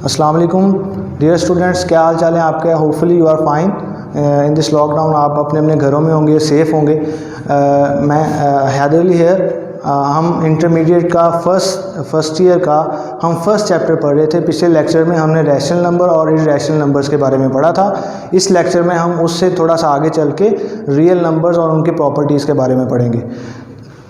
अस्सलाम वालेकुम dear students, क्या हाल चाल है आपके। Hopefully you are fine in this lockdown. आप अपने अपने घरों में होंगे, सेफ़ होंगे। मैं हैदर अली है। हम इंटरमीडिएट का फर्स्ट ईयर का हम फर्स्ट चैप्टर पढ़ रहे थे। पिछले लेक्चर में हमने रैशनल नंबर और इर्रेशनल नंबर्स के बारे में पढ़ा था। इस लेक्चर में हम उससे थोड़ा सा आगे चल के रियल नंबर्स और उनकी प्रॉपर्टीज़ के बारे में पढ़ेंगे,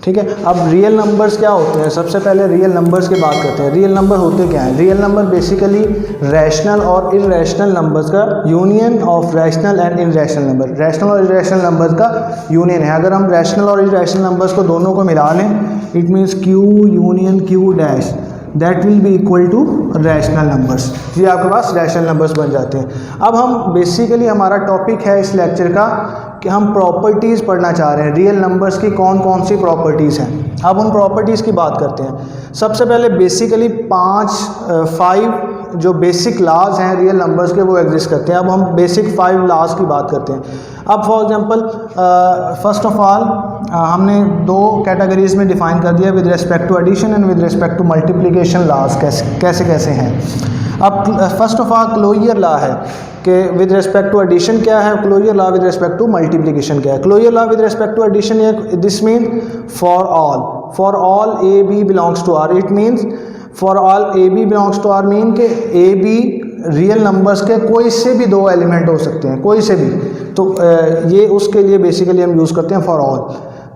ठीक है। अब रियल नंबर्स क्या होते हैं, सबसे पहले रियल नंबर्स की बात करते हैं। रियल नंबर होते क्या हैं। रियल नंबर बेसिकली रैशनल और इर्रेशनल नंबर्स का union of rational and irrational number. Rational और इर्रेशनल नंबर्स का यूनियन है। अगर हम रैशनल और इर्रेशनल नंबर्स को दोनों को मिला लें, it means Q union Q dash, that will be equal to rational numbers. ये आपके पास रैशनल नंबर्स बन जाते हैं। अब हम बेसिकली हमारा टॉपिक है इस लेक्चर का कि हम प्रॉपर्टीज़ पढ़ना चाह रहे हैं। रियल नंबर्स की कौन कौन सी प्रॉपर्टीज़ हैं, अब उन प्रॉपर्टीज़ की बात करते हैं। सबसे पहले बेसिकली 5 जो बेसिक लॉज हैं रियल नंबर्स के, वो एग्जिस्ट करते हैं। अब हम बेसिक 5 लॉज की बात करते हैं। अब for example first of all हमने 2 कैटेगरीज में डिफाइन कर दिया, with respect to addition and with respect to multiplication laws कैसे कैसे हैं। अब first of all closure law है कि विद रिस्पेक्ट टू एडिशन क्या है, closure law with respect to multiplication क्या है। Closure law with respect to addition, this mean for all A B belongs to R. It means for all A B belongs to R mean के A be real numbers के कोई से भी 2 element हो सकते हैं, कोई से भी। तो ये उसके लिए बेसिकली हम यूज़ करते हैं फॉर ऑल।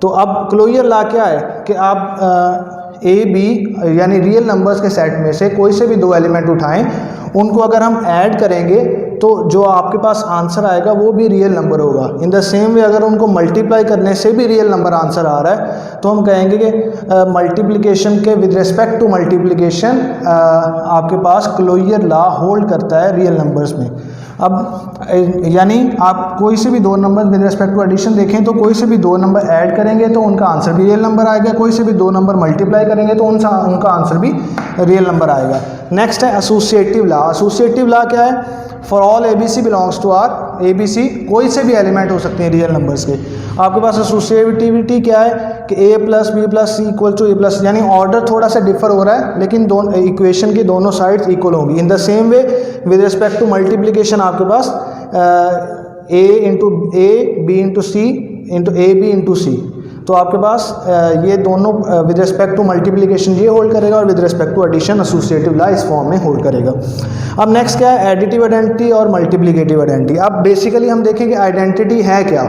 तो अब क्लोजर लॉ क्या है कि आप ए बी यानी रियल नंबर्स के सेट में से कोई से भी 2 एलिमेंट उठाएं, उनको अगर हम ऐड करेंगे तो जो आपके पास आंसर आएगा वो भी रियल नंबर होगा। इन द सेम वे अगर उनको मल्टीप्लाई करने से भी रियल नंबर आंसर आ रहा है तो हम कहेंगे कि मल्टीप्लिकेशन के विद रिस्पेक्ट टू मल्टीप्लिकेशन आपके पास क्लोजर लॉ होल्ड करता है रियल नंबर्स में। अब यानी आप कोई से भी 2 number with respect to addition देखें तो कोई से भी 2 नंबर ऐड करेंगे तो उनका आंसर भी रियल नंबर आएगा। कोई से भी 2 नंबर मल्टीप्लाई करेंगे तो उनका आंसर भी रियल नंबर आएगा। नेक्स्ट है एसोसिएटिव लॉ। एसोसिएटिव लॉ क्या है, for all A B C belongs to R. A B C कोई से भी एलिमेंट हो सकते हैं रियल नंबर्स के। आपके पास एसोसिएटिविटी क्या है कि A plus B plus C equal to A plus, यानी ऑर्डर थोड़ा सा डिफर हो रहा है लेकिन दोनों इक्वेशन की दोनों साइड्स इक्वल होंगी। In the same way with respect to multiplication आपके पास A into A B into C into A B into C. तो आपके पास ये दोनों विद रिस्पेक्ट टू मल्टीप्लिकेशन ये होल्ड करेगा और with respect to addition associative law इस फॉर्म में होल्ड करेगा। अब नेक्स्ट क्या है, एडिटिव आइडेंटिटी और मल्टीप्लिकेटिव आइडेंटिटी। अब बेसिकली हम देखें कि आइडेंटिटी है क्या।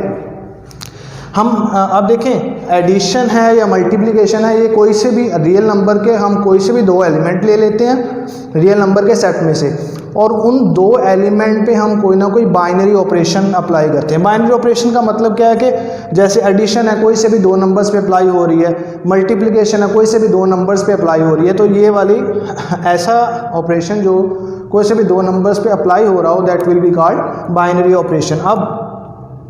हम अब देखें एडिशन है या मल्टीप्लिकेशन है, ये कोई से भी रियल नंबर के हम कोई से भी 2 एलिमेंट ले लेते हैं रियल नंबर के सेट में से, और उन 2 एलिमेंट पे हम कोई ना कोई बाइनरी ऑपरेशन अप्लाई करते हैं। बाइनरी ऑपरेशन का मतलब क्या है कि जैसे एडिशन है कोई से भी 2 नंबर्स पे अप्लाई हो रही है, मल्टीप्लिकेशन है कोई से भी 2 नंबर्स पे अप्लाई हो रही है। तो ये वाली ऐसा ऑपरेशन जो कोई से भी 2 नंबर्स पे अप्लाई हो रहा हो, that will be called binary operation. अब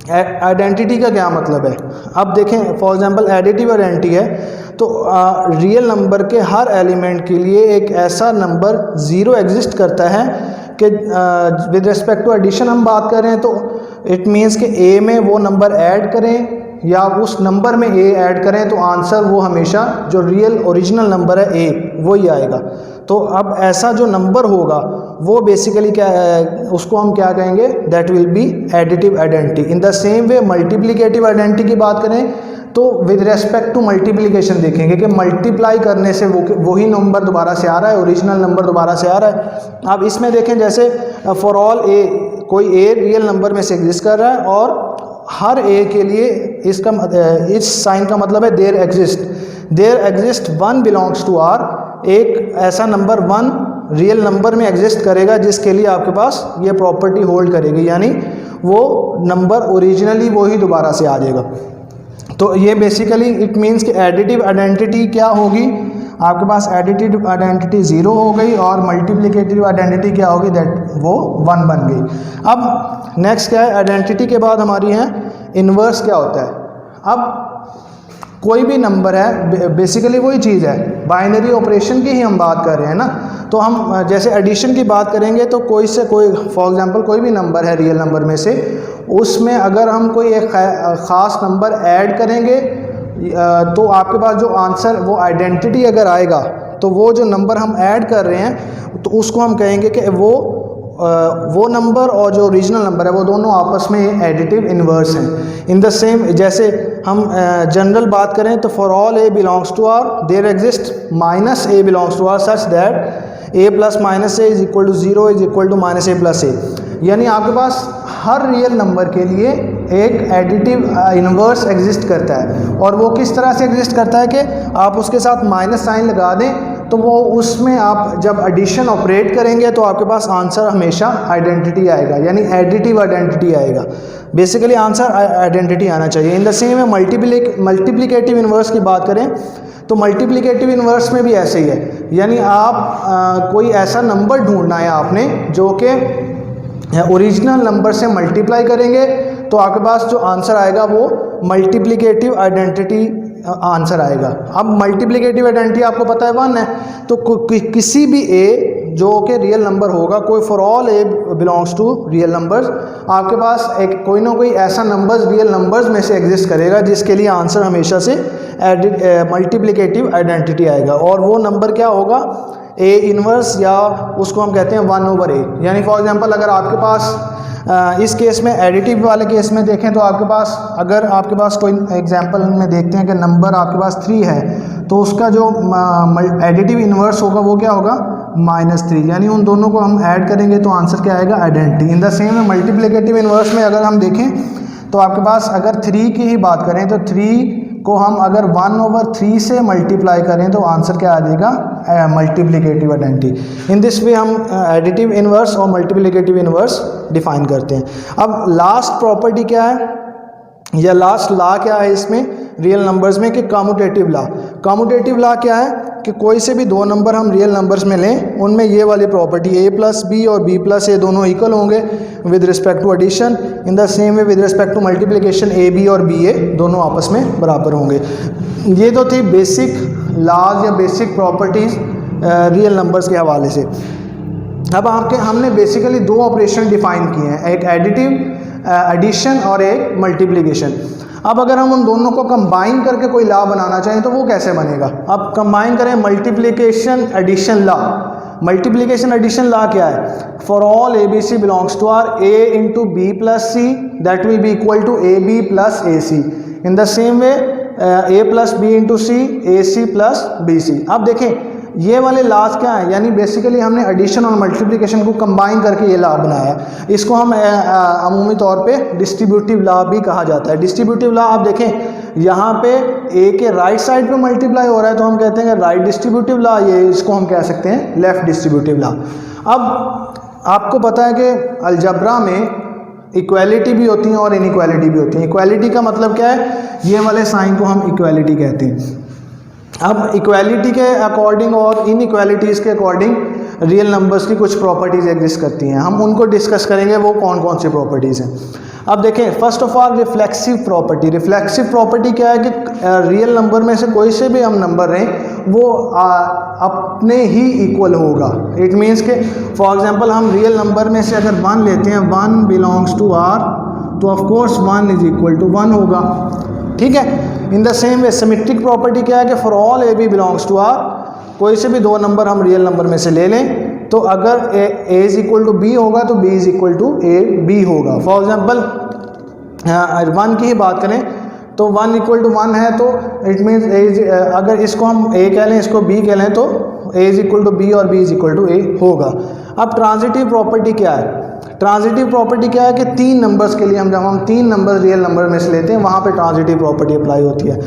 आइडेंटिटी का क्या मतलब है, अब देखें फॉर एग्जांपल एडिटिव आइडेंटिटी है तो रियल नंबर के हर एलिमेंट के लिए एक ऐसा नंबर 0 एग्जिस्ट करता है कि विद रिस्पेक्ट टू एडिशन हम बात कर रहे हैं तो इट मीन्स कि ए में वो नंबर ऐड करें या उस नंबर में ए ऐड करें तो आंसर वो हमेशा जो रियल ओरिजिनल नंबर है ए वही आएगा। तो अब ऐसा जो नंबर होगा वो बेसिकली क्या है, उसको हम क्या कहेंगे, that will B additive identity. In the same way multiplicative identity की बात करें तो विद रेस्पेक्ट टू मल्टीप्लिकेशन देखेंगे कि मल्टीप्लाई करने से वही नंबर दोबारा से आ रहा है, ओरिजिनल नंबर दोबारा से आ रहा है। अब इसमें देखें जैसे फॉर ऑल ए, कोई ए रियल नंबर में से एग्जिस्ट कर रहा है और हर ए के लिए इस साइन का मतलब है there exist 1 belongs to R. एक ऐसा नंबर 1 रियल नंबर में एग्जिस्ट करेगा जिसके लिए आपके पास ये प्रॉपर्टी होल्ड करेगी, यानी वो नंबर ओरिजिनली वो ही दोबारा से आ जाएगा। तो ये बेसिकली इट मीन्स कि एडिटिव आइडेंटिटी क्या होगी, आपके पास एडिटिव आइडेंटिटी 0 हो गई और मल्टीप्लिकेटिव आइडेंटिटी क्या होगी, दैट वो 1 बन गई। अब नेक्स्ट क्या है, आइडेंटिटी के बाद हमारी है इन्वर्स क्या होता है। अब कोई भी नंबर है बेसिकली वही चीज़ है, बाइनरी ऑपरेशन की ही हम बात कर रहे हैं ना। तो हम जैसे एडिशन की बात करेंगे तो कोई से कोई फॉर एग्जांपल कोई भी नंबर है रियल नंबर में से, उसमें अगर हम कोई एक ख़ास नंबर ऐड करेंगे तो आपके पास जो आंसर वो आइडेंटिटी अगर आएगा तो वो जो नंबर हम ऐड कर रहे हैं तो उसको हम कहेंगे कि वो नंबर और जो ओरिजिनल नंबर है वो दोनों आपस में एडिटिव इन्वर्स हैं। इन द सेम, जैसे हम जनरल बात करें तो for all A belongs to R there exist minus A belongs to R such that A plus minus A is equal to 0 is equal to minus A plus A. यानी आपके पास हर real number के लिए एक additive inverse exist करता है, और वो किस तरह से एग्जिस्ट करता है कि आप उसके साथ माइनस साइन लगा दें तो वो उसमें आप जब एडिशन ऑपरेट करेंगे तो आपके पास आंसर हमेशा आइडेंटिटी आएगा, यानी एडिटिव आइडेंटिटी आएगा। बेसिकली आंसर आइडेंटिटी आना चाहिए। इन द सेम में मल्टीप्लिकेटिव इन्वर्स की बात करें तो मल्टीप्लिकेटिव इन्वर्स में भी ऐसे ही है, यानी आप कोई ऐसा नंबर ढूंढना है आपने जो कि ओरिजिनल नंबर से मल्टीप्लाई करेंगे तो आपके पास जो आंसर आएगा वो मल्टीप्लिकेटिव आइडेंटिटी आंसर आएगा। अब मल्टीप्लिकेटिव आइडेंटिटी आपको पता है 1 है, तो किसी भी ए जो कि रियल नंबर होगा, कोई for all A belongs to real numbers, आपके पास एक कोई ना कोई ऐसा नंबर्स रियल नंबर्स में से एग्जिस्ट करेगा जिसके लिए आंसर हमेशा से मल्टीप्लिकेटिव आइडेंटिटी आएगा। और वो नंबर क्या होगा, ए इनवर्स, या उसको हम कहते हैं 1/a। यानी फॉर एग्जांपल अगर आपके पास इस केस में एडिटिव वाले केस में देखें तो आपके पास, अगर आपके पास कोई एग्जांपल में देखते हैं कि नंबर आपके पास 3 है तो उसका जो एडिटिव इन्वर्स होगा वो क्या होगा, -3। यानी उन दोनों को हम ऐड करेंगे तो आंसर क्या आएगा, आइडेंटिटी। इन द सेम में मल्टीप्लिकेटिव इन्वर्स में अगर हम देखें तो आपके पास अगर 3 की ही बात करें तो 3 को हम अगर 1/3 से मल्टीप्लाई करें तो आंसर क्या आ जाएगा, multiplicative identity. In this way हम एडिटिव इन्वर्स और मल्टीप्लिकेटिव इन्वर्स डिफाइन करते हैं। अब लास्ट प्रॉपर्टी क्या है, या लास्ट लॉ क्या है इसमें रियल नंबर्स में, कि कम्यूटेटिव लॉ। कम्यूटेटिव लॉ क्या है कि कोई से भी दो नंबर हम रियल नंबर्स में लें, उनमें ये वाली प्रॉपर्टी a प्लस बी और b प्लस ए दोनों इक्वल होंगे with respect to addition. In the same way with respect to multiplication A B और बी ए दोनों आपस में बराबर होंगे। ये तो थी बेसिक लॉज या बेसिक प्रॉपर्टीज़ रियल नंबर्स के हवाले से। अब हमने बेसिकली 2 ऑपरेशन डिफाइन किए हैं, एक एडिशन और एक मल्टीप्लिकेशन। अब अगर हम उन दोनों को कंबाइन करके कोई लॉ बनाना चाहें तो वो कैसे बनेगा। अब कंबाइन करें multiplication addition law. Multiplication addition law क्या है, for all A B C belongs to R A into B plus C that will be equal to A B plus A C. In the same way A plus B into C A C plus B C. अब देखें ये वाले laws क्या है, यानी basically हमने addition और multiplication को कंबाइन करके ये लॉ बनाया। इसको हम अमूमी तौर पे डिस्ट्रीब्यूटिव लॉ भी कहा जाता है। डिस्ट्रीब्यूटिव लॉ आप देखें यहाँ पे ए के राइट साइड पे मल्टीप्लाई हो रहा है तो हम कहते हैं कि राइट डिस्ट्रीब्यूटिव लॉ, ये इसको हम कह सकते हैं लेफ्ट डिस्ट्रीब्यूटिव लॉ। अब आपको पता है कि अलजब्रा में इक्वालिटी भी होती है और इनइक्वालिटी भी होती है। इक्वालिटी का मतलब क्या है, ये वाले साइन को हम इक्वालिटी कहते हैं। अब इक्वालिटी के अकॉर्डिंग और इनइक्वालिटीज़ के अकॉर्डिंग रियल नंबर्स की कुछ प्रॉपर्टीज़ एग्जिस्ट करती हैं, हम उनको डिस्कस करेंगे वो कौन कौन सी प्रॉपर्टीज़ हैं। अब देखें first of all reflexive property. Reflexive property क्या है कि रियल नंबर में से कोई से भी हम नंबर रहें वो अपने ही इक्वल होगा। इट मीन्स के फॉर एग्जांपल हम रियल नंबर में से अगर 1 लेते हैं, 1 बिलोंग्स टू आर, तो of course 1 is equal to 1 होगा, ठीक है। In the same way symmetric property क्या है कि for all A B belongs to R, कोई से भी 2 नंबर हम रियल नंबर में से ले लें तो अगर A is equal to B होगा तो B is equal to A B होगा। फॉर एग्जांपल 1 की ही बात करें तो 1 इक्वल टू 1 है तो इट मीन्स अगर इसको हम ए कह लें इसको बी कह लें तो ए इज इक्वल टू बी और बी इज इक्वल टू ए होगा। अब ट्रांजिटिव प्रॉपर्टी क्या है, ट्रांजिटिव प्रॉपर्टी क्या है कि 3 नंबर्स के लिए जब हम 3 नंबर रियल नंबर में से लेते हैं वहाँ पे ट्रांजिटिव प्रॉपर्टी अप्लाई होती है।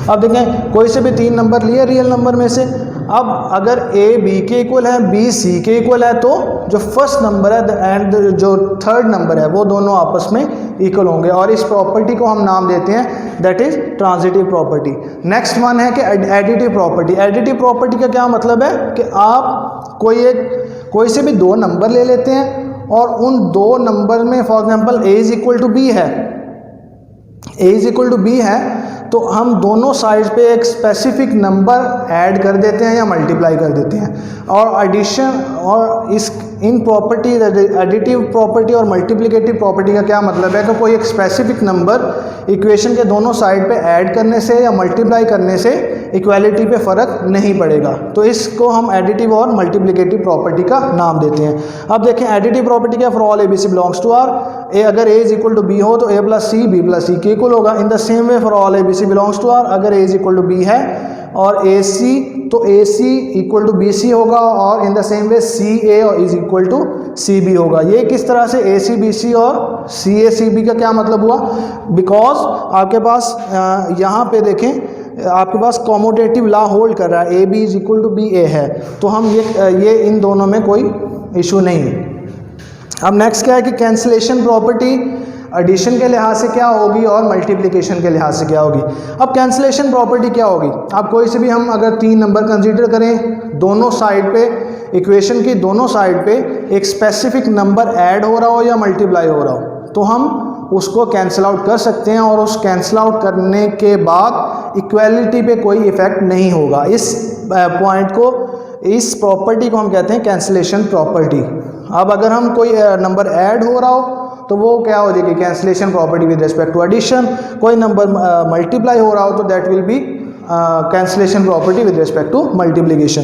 अब देखें कोई से भी 3 नंबर लिए रियल नंबर में से, अब अगर ए बी के इक्वल है, बी सी के इक्वल है तो जो फर्स्ट नंबर है एंड जो थर्ड नंबर है वो दोनों आपस में इक्वल होंगे और इस प्रॉपर्टी को हम नाम देते हैं that is transitive property. Next one है कि एडिटिव प्रॉपर्टी। एडिटिव प्रॉपर्टी का क्या मतलब है कि आप कोई से भी 2 नंबर ले लेते हैं और उन 2 नंबर में for example a is equal to B है, a is equal to B है तो हम दोनों साइड पे एक स्पेसिफिक नंबर ऐड कर देते हैं या मल्टीप्लाई कर देते हैं। और एडिशन और इस इन प्रॉपर्टी एडिटिव प्रॉपर्टी और मल्टीप्लिकेटिव प्रॉपर्टी का क्या मतलब है कि कोई एक स्पेसिफिक नंबर इक्वेशन के दोनों साइड पे ऐड करने से या मल्टीप्लाई करने से इक्वालिटी पे फ़र्क नहीं पड़ेगा। तो इसको हम एडिटिव और मल्टीप्लिकेटिव प्रॉपर्टी का नाम देते हैं। अब देखें एडिटिव प्रॉपर्टी क्या, for all A B C belongs to R, A अगर A is equal to B हो तो A plus C B plus C के इक्वल होगा। In the same way for all A B C belongs to R, अगर A is equal to B है और A C तो A C equal to B C होगा, और in the same way C A is equal to C B होगा। ये किस तरह से ए सी बी सी और सी ए सी बी का क्या मतलब हुआ, बिकॉज आपके पास यहाँ पे देखें आपके पास कॉमोटेटिव लॉ होल्ड कर रहा है, A B is equal to B A है, तो हम ये इन दोनों में कोई इशू नहीं है। अब नेक्स्ट क्या है कि कैंसिलेशन प्रॉपर्टी एडिशन के लिहाज से क्या होगी और मल्टीप्लिकेशन के लिहाज से क्या होगी। अब कैंसिलेशन प्रॉपर्टी क्या होगी, आप कोई से भी हम अगर 3 नंबर कंसीडर करें, दोनों साइड पे इक्वेशन की दोनों साइड पे एक स्पेसिफिक नंबर ऐड हो रहा हो या मल्टीप्लाई हो रहा हो, तो हम उसको कैंसिल आउट कर सकते हैं, और उस कैंसिल आउट करने के बाद इक्वालिटी पे कोई इफ़ेक्ट नहीं होगा। इस पॉइंट को, इस प्रॉपर्टी को हम कहते हैं कैंसिलेशन प्रॉपर्टी। अब अगर हम कोई नंबर ऐड हो रहा हो तो वो क्या हो जाएगी, cancellation property with respect to addition. कोई नंबर मल्टीप्लाई हो रहा हो तो that will be cancellation property with respect to multiplication.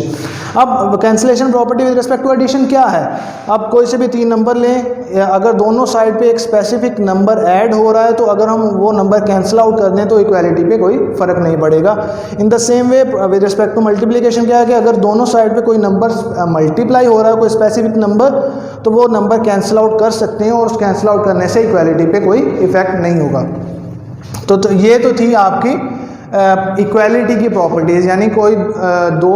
अब cancellation property with respect to addition क्या है, अब कोई से भी 3 नंबर लें, अगर दोनों साइड पे एक स्पेसिफिक नंबर ऐड हो रहा है तो अगर हम वो नंबर कैंसिल आउट कर दें तो इक्वालिटी पे कोई फ़र्क नहीं पड़ेगा। In the same way with respect to multiplication क्या है कि अगर दोनों साइड पे कोई नंबर मल्टीप्लाई हो रहा है, कोई स्पेसिफिक नंबर, तो वो नंबर कैंसिल आउट कर सकते हैं, और उस कैंसिल आउट करने से इक्वालिटी पे कोई इफेक्ट नहीं होगा। तो ये तो थी आपकी इक्वालिटी की प्रॉपर्टीज़, यानी कोई दो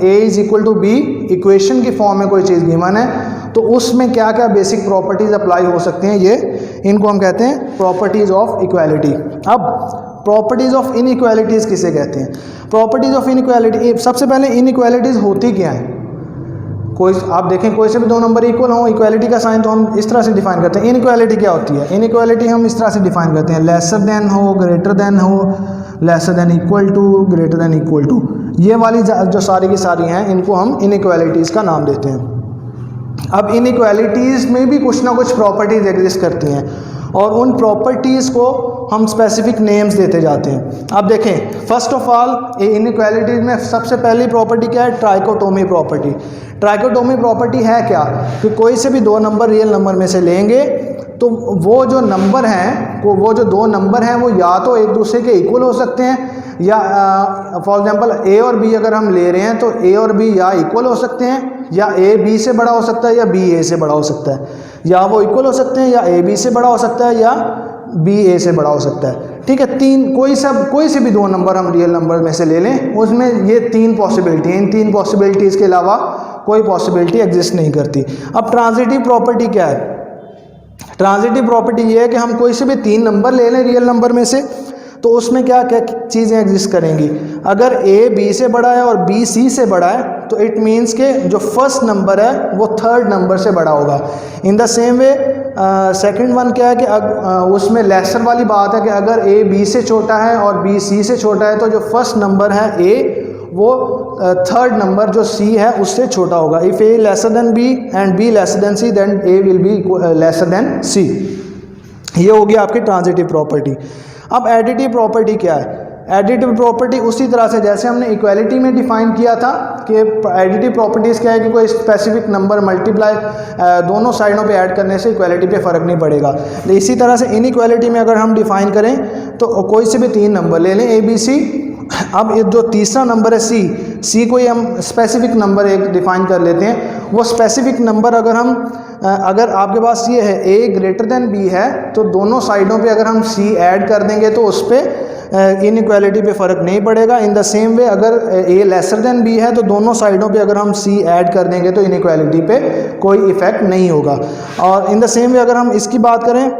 A is equal to B equation की फॉर्म में कोई चीज़ गिवन है तो उसमें क्या क्या बेसिक प्रॉपर्टीज़ अप्लाई हो सकती हैं, ये इनको हम कहते हैं प्रॉपर्टीज़ ऑफ इक्वालिटी। अब प्रॉपर्टीज़ ऑफ इनइक्वालिटीज़ किसे कहते हैं, प्रॉपर्टीज़ ऑफ इनइक्वालिटी, सबसे पहले इनइक्वालिटीज़ होती क्या हैं। कोई आप देखें कोई से भी 2 नंबर इक्वल हो, इक्वालिटी का साइन तो हम इस तरह से डिफाइन करते हैं। इनइक्वालिटी क्या होती है, इनइक्वालिटी हम इस तरह से डिफाइन करते हैं, लेसर देन हो, ग्रेटर देन हो, lesser than equal to, greater than equal to, ये वाली जो सारी की सारी हैं इनको हम इनइक्वालिटीज़ का नाम देते हैं। अब इनइक्वालिटीज़ में भी कुछ ना कुछ प्रॉपर्टीज़ एग्जिस्ट करती हैं, और उन प्रॉपर्टीज़ को हम स्पेसिफिक नेम्स देते जाते हैं। अब देखें फर्स्ट ऑफ ऑल इनइक्वालिटीज़ में सबसे पहली प्रॉपर्टी क्या है, ट्राइकोटोमी प्रॉपर्टी। ट्राइकोटोमी प्रॉपर्टी है क्या कि कोई से भी 2 नंबर रियल नंबर में से लेंगे तो वो जो नंबर हैं, वो जो 2 नंबर हैं वो या तो एक दूसरे के इक्वल हो सकते हैं, या फॉर एग्जांपल ए और बी अगर हम ले रहे हैं तो ए और बी या इक्वल हो सकते हैं, या ए बी से बड़ा हो सकता है, या बी ए से बड़ा हो सकता है, या वो इक्वल हो सकते हैं, या ए बी से बड़ा हो सकता है, या बी ए से बड़ा हो सकता है। ठीक है, 3 कोई से भी 2 नंबर हम रियल नंबर में से ले लें, उसमें ये 3 पॉसिबिलिटी, इन 3 पॉसिबिलिटीज़ के अलावा कोई पॉसिबिलिटी एग्जिस्ट नहीं करती। अब ट्रांजिटिव प्रॉपर्टी क्या है, ट्रांजिटिव प्रॉपर्टी ये है कि हम कोई से भी 3 नंबर ले लें रियल नंबर में से, तो उसमें क्या क्या चीज़ें एग्जिस्ट करेंगी। अगर ए बी से बड़ा है और बी सी से बड़ा है तो इट मीन्स के जो फर्स्ट नंबर है वो थर्ड नंबर से बड़ा होगा। In the same way second one क्या है कि उसमें लेसर वाली बात है कि अगर ए बी से छोटा है और बी सी से छोटा है तो जो फर्स्ट नंबर है ए वो थर्ड नंबर जो सी है उससे छोटा होगा। If A lesser than B and B lesser than C then A will be lesser than C. ये होगी आपकी ट्रांजिटिव प्रॉपर्टी। अब एडिटिव प्रॉपर्टी क्या है, एडिटिव प्रॉपर्टी उसी तरह से जैसे हमने इक्वालिटी में डिफाइन किया था कि एडिटिव प्रॉपर्टीज़ क्या है कि कोई स्पेसिफिक नंबर मल्टीप्लाई दोनों साइडों पे ऐड करने से इक्वालिटी पे फ़र्क नहीं पड़ेगा। इसी तरह से इनइक्वालिटी में अगर हम डिफाइन करें तो कोई से भी 3 नंबर ले लें ए बी सी। अब जो तीसरा नंबर है सी को ही हम स्पेसिफिक नंबर एक डिफाइन कर लेते हैं। वो स्पेसिफिक नंबर अगर आपके पास ये है ए ग्रेटर देन बी है तो दोनों साइडों पे अगर हम सी ऐड कर देंगे तो उस पर इनइक्वालिटी पे फ़र्क नहीं पड़ेगा। इन द सेम वे अगर ए लेसर देन बी है तो दोनों साइडों पे अगर हम सी ऐड कर देंगे तो इनइक्वालिटी पे कोई इफ़ेक्ट नहीं होगा। और इन द सेम वे अगर हम इसकी बात करें,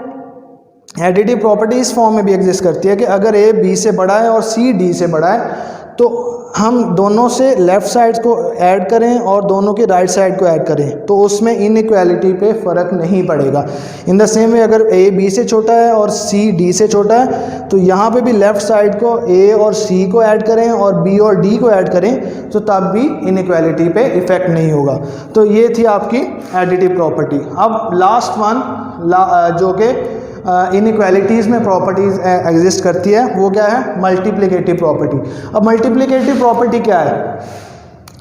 एडिटिव प्रॉपर्टी इस फॉर्म में भी एग्जिस्ट करती है कि अगर ए बी से बड़ा है और सी डी से बड़ा है तो हम दोनों से लेफ़्ट साइड को ऐड करें और दोनों के राइट साइड को ऐड करें तो उसमें इनइक्वालिटी पे फ़र्क नहीं पड़ेगा। इन द सेम वे अगर a b से छोटा है और c d से छोटा है तो यहाँ पे भी लेफ़्ट साइड को a और c को ऐड करें और b और d को ऐड करें तो तब भी इनइक्वालिटी पे इफ़ेक्ट नहीं होगा। तो ये थी आपकी एडिटिव प्रॉपर्टी। अब लास्ट वन जो कि इनइक्वालिटीज़ में प्रॉपर्टीज़ एग्जिस्ट करती है वो क्या है, मल्टीप्लिकेटिव प्रॉपर्टी। अब मल्टीप्लिकेटिव प्रॉपर्टी क्या है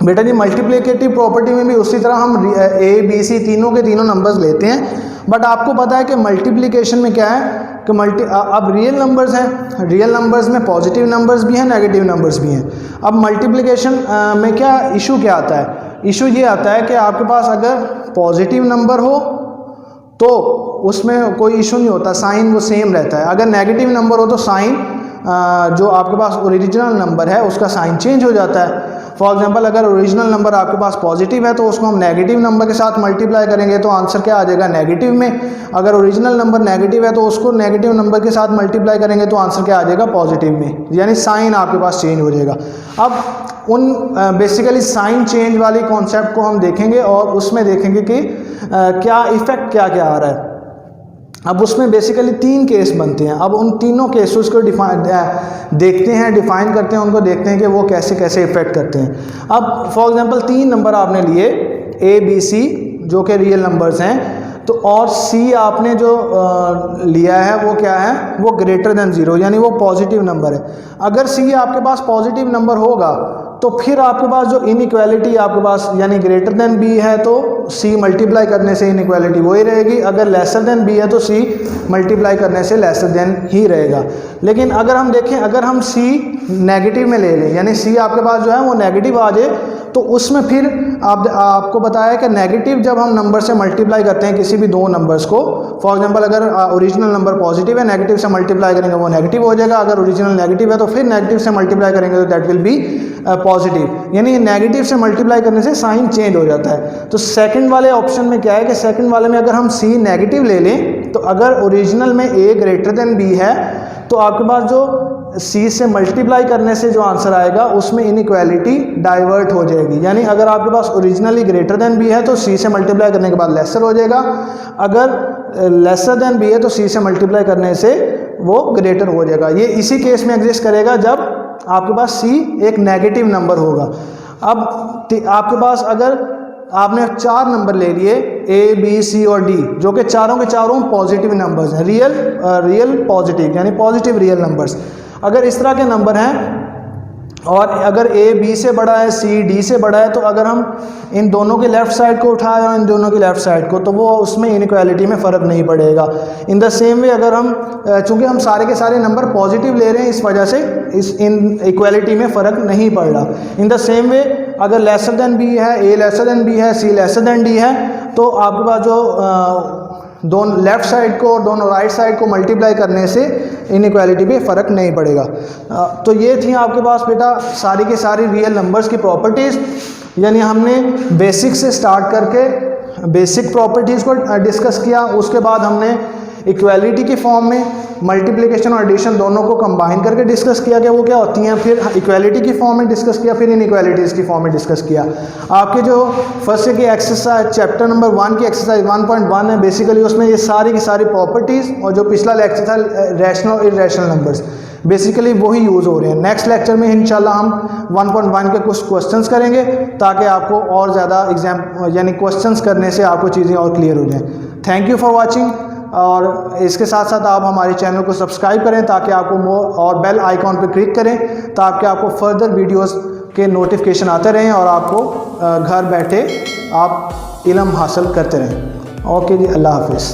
बेटा जी, मल्टीप्लिकेटिव प्रॉपर्टी में भी उसी तरह हम a b c तीनों के तीनों नंबर्स लेते हैं, बट आपको पता है कि मल्टीप्लिकेशन में क्या है कि अब रियल नंबर्स हैं, रियल नंबर्स में पॉजिटिव नंबर्स भी हैं, नेगेटिव नंबर्स भी हैं। अब मल्टीप्लिकेशन में क्या इशू क्या आता है, इशू ये आता है कि आपके पास अगर पॉजिटिव नंबर हो तो उसमें कोई इशू नहीं होता, साइन वो सेम रहता है। अगर नेगेटिव नंबर हो तो साइन जो आपके पास ओरिजिनल नंबर है उसका साइन चेंज हो जाता है। फॉर एग्जांपल अगर ओरिजिनल नंबर आपके पास पॉजिटिव है तो उसको हम नेगेटिव नंबर के साथ मल्टीप्लाई करेंगे तो आंसर क्या आ जाएगा, नेगेटिव में। अगर ओरिजिनल नंबर नेगेटिव है तो उसको नेगेटिव नंबर के साथ मल्टीप्लाई करेंगे तो आंसर क्या आ जाएगा, पॉजिटिव में, यानी साइन आपके पास चेंज हो जाएगा। अब उन बेसिकली साइन चेंज वाली कॉन्सेप्ट को हम देखेंगे और उसमें देखेंगे कि क्या इफ़ेक्ट क्या क्या आ रहा है। अब उसमें बेसिकली 3 केस बनते हैं। अब उन तीनों केसेस को देखते हैं, डिफाइन करते हैं, उनको देखते हैं कि वो कैसे कैसे इफ़ेक्ट करते हैं। अब फॉर एग्जांपल 3 नंबर आपने लिए a b c जो कि रियल नंबर्स हैं, तो और c आपने जो लिया है वो क्या है, वो ग्रेटर देन 0 यानी वो पॉजिटिव नंबर है। अगर c आपके पास पॉजिटिव नंबर होगा तो फिर आपके पास जो इनइक्वालिटी आपके पास यानी ग्रेटर देन b है तो c मल्टीप्लाई करने से इनइक्वालिटी वही रहेगी, अगर लेसर देन b है तो c मल्टीप्लाई करने से लेसर देन ही रहेगा। लेकिन अगर हम देखें, अगर हम c नेगेटिव में ले लें यानी c आपके पास जो है वो नेगेटिव आ जाए तो उसमें फिर आपको बताया कि नेगेटिव जब हम नंबर से मल्टीप्लाई करते हैं किसी भी 2 नंबर्स को, फॉर एग्जांपल अगर ओरिजिनल नंबर पॉजिटिव है, नेगेटिव से मल्टीप्लाई करेंगे वो नेगेटिव हो जाएगा, अगर ओरिजिनल नेगेटिव है तो फिर नेगेटिव से मल्टीप्लाई करेंगे तो दैट विल बी पॉजिटिव, यानी नेगेटिव से मल्टीप्लाई करने से साइन चेंज हो जाता है। तो सेकंड वाले ऑप्शन में क्या है कि सेकंड वाले में अगर हम c नेगेटिव ले लें तो अगर ओरिजिनल में a ग्रेटर देन b है तो आपके पास जो c से मल्टीप्लाई करने से जो आंसर आएगा उसमें इनइक्वालिटी डाइवर्ट हो जाएगी, यानी अगर आपके पास ओरिजिनली ग्रेटर देन b है तो c से मल्टीप्लाई करने के बाद लेसर हो जाएगा, अगर लेसर देन b है तो c से मल्टीप्लाई करने से वो ग्रेटर हो जाएगा। ये इसी केस में एग्जिस्ट करेगा जब आपके पास c एक नेगेटिव नंबर होगा। अब आपके पास अगर आपने 4 नंबर ले लिए a b c और d जो कि चारों के चारों पॉजिटिव नंबर्स हैं, रियल पॉजिटिव यानी पॉजिटिव रियल नंबर्स, अगर इस तरह के नंबर हैं और अगर a b से बड़ा है c d से बड़ा है तो अगर हम इन दोनों के लेफ़्ट साइड को उठाएं और इन दोनों के लेफ़्ट साइड को तो वो उसमें इनइक्वालिटी में फ़र्क नहीं पड़ेगा। इन द सेम वे अगर हम चूँकि हम सारे के सारे नंबर पॉजिटिव ले रहे हैं इस वजह से इस इन इक्वालिटी में फ़र्क नहीं पड़ रहा। इन द सेम वे अगर लेसर देन b है, a लेसर देन b है, c लेसर देन d है तो आपके पास जो दोनों लेफ़्ट साइड को और दोनों राइट साइड को मल्टीप्लाई करने से इनइक्वालिटी पे फ़र्क नहीं पड़ेगा। तो ये थी आपके पास बेटा सारी के सारी रियल नंबर्स की प्रॉपर्टीज़, यानी हमने बेसिक से स्टार्ट करके बेसिक प्रॉपर्टीज़ को डिस्कस किया, उसके बाद हमने इक्वालिटी की फॉर्म में मल्टीप्लिकेशन और एडिशन दोनों को कंबाइन करके डिस्कस किया कि वो क्या होती हैं, फिर इक्वालिटी की फॉर्म में डिस्कस किया, फिर इनइक्वालिटीज़ की फॉर्म में डिस्कस किया। आपके जो फर्स्ट की एक्सरसाइज चैप्टर नंबर 1 की एक्सरसाइज 1.1 है, बेसिकली उसमें ये सारी की सारी प्रॉपर्टीज़ और जो पिछला लेक्चर था रैशनल और इरेशनल नंबर्स बेसिकली वही यूज़ हो रहे हैं। नेक्स्ट लेक्चर में इंशाल्लाह हम 1.1 के कुछ क्वेश्चंस करेंगे ताकि आपको और ज़्यादा एग्जाम यानी क्वेश्चंस करने से आपको चीज़ें और क्लियर हो जाएँ। थैंक यू फॉर वॉचिंग, और इसके साथ साथ आप हमारे चैनल को सब्सक्राइब करें ताकि आपको मोर और बेल आइकॉन पर क्लिक करें ताकि आपको फर्दर वीडियोस के नोटिफिकेशन आते रहें और आपको घर बैठे आप इल्म हासिल करते रहें। ओके जी, अल्लाह हाफिज़।